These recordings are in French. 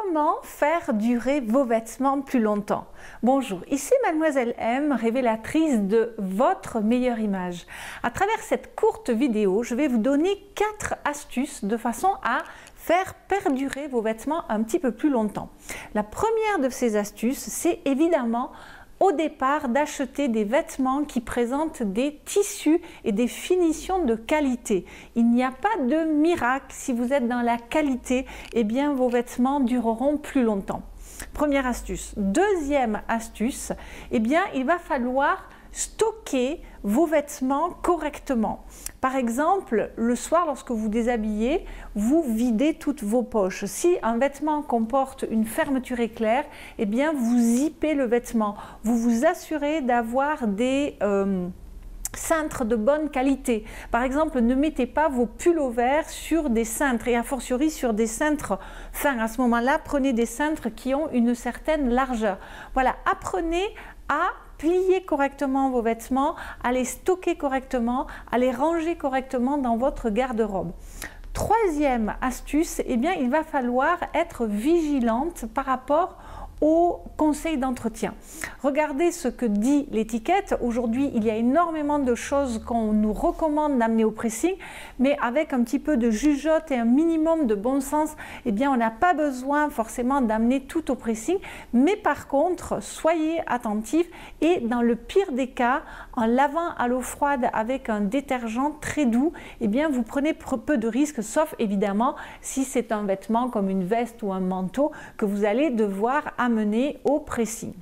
Comment faire durer vos vêtements plus longtemps? Bonjour, ici Mademoiselle M, révélatrice de votre meilleure image. À travers cette courte vidéo, je vais vous donner 4 astuces de façon à faire perdurer vos vêtements un petit peu plus longtemps. La première de ces astuces, c'est évidemment au départ d'acheter des vêtements qui présentent des tissus et des finitions de qualité. Il n'y a pas de miracle. Si vous êtes dans la qualité, eh bien vos vêtements dureront plus longtemps. Première astuce. Deuxième astuce, eh bien il va falloir stocker vos vêtements correctement. Par exemple, le soir, lorsque vous déshabillez, vous videz toutes vos poches. Si un vêtement comporte une fermeture éclair, eh bien vous zippez le vêtement. Vous vous assurez d'avoir des cintres de bonne qualité. Par exemple, ne mettez pas vos pullovers sur des cintres et a fortiori sur des cintres fins. À ce moment-là, prenez des cintres qui ont une certaine largeur. Voilà, apprenez à plier correctement vos vêtements, à les stocker correctement, à les ranger correctement dans votre garde-robe. Troisième astuce, eh bien, il va falloir être vigilante par rapport aux conseils d'entretien. Regardez ce que dit l'étiquette. Aujourd'hui, il y a énormément de choses qu'on nous recommande d'amener au pressing, mais avec un petit peu de jugeote et un minimum de bon sens, eh bien, on n'a pas besoin forcément d'amener tout au pressing. Mais par contre, soyez attentifs et dans le pire des cas, en lavant à l'eau froide avec un détergent très doux, eh bien, vous prenez peu de risques, sauf évidemment si c'est un vêtement comme une veste ou un manteau que vous allez devoir amener au pressing.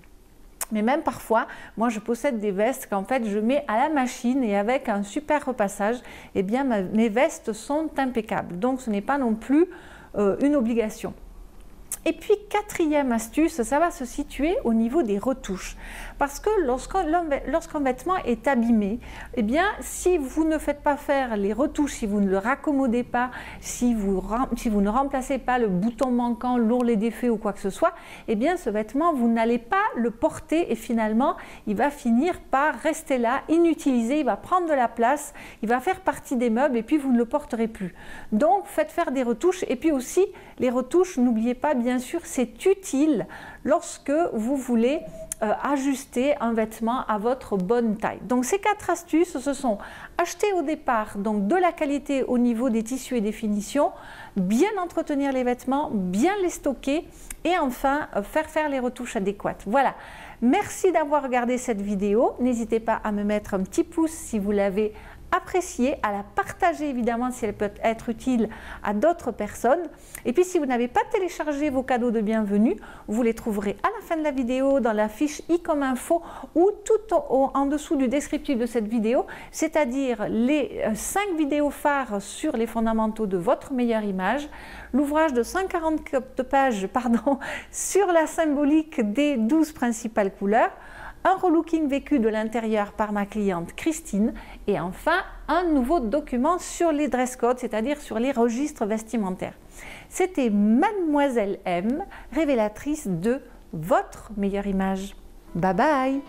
Mais même parfois, moi je possède des vestes qu'en fait je mets à la machine et avec un super repassage, eh bien mes vestes sont impeccables. Donc ce n'est pas non plus une obligation. Et puis quatrième astuce, ça va se situer au niveau des retouches. Parce que lorsqu'un vêtement est abîmé, eh bien si vous ne faites pas faire les retouches, si vous ne le raccommodez pas, si vous ne remplacez pas le bouton manquant, l'ourlet défait ou quoi que ce soit, eh bien ce vêtement, vous n'allez pas le porter et finalement, il va finir par rester là, inutilisé, il va prendre de la place, il va faire partie des meubles et puis vous ne le porterez plus. Donc faites faire des retouches et puis aussi les retouches, n'oubliez pas bien sûr, c'est utile lorsque vous voulez ajuster un vêtement à votre bonne taille. Donc ces 4 astuces, ce sont acheter au départ donc de la qualité au niveau des tissus et des finitions, bien entretenir les vêtements, bien les stocker et enfin faire les retouches adéquates. Voilà. Merci d'avoir regardé cette vidéo. N'hésitez pas à me mettre un petit pouce si vous l'avez appréciée, à la partager évidemment si elle peut être utile à d'autres personnes. Et puis si vous n'avez pas téléchargé vos cadeaux de bienvenue, vous les trouverez à la fin de la vidéo dans la fiche i comme info ou tout en dessous du descriptif de cette vidéo, c'est-à-dire les 5 vidéos phares sur les fondamentaux de votre meilleure image, l'ouvrage de 140 pages sur la symbolique des 12 principales couleurs, un relooking vécu de l'intérieur par ma cliente Christine et enfin un nouveau document sur les dress codes, c'est-à-dire sur les registres vestimentaires. C'était Mademoiselle M, révélatrice de votre meilleure image. Bye bye!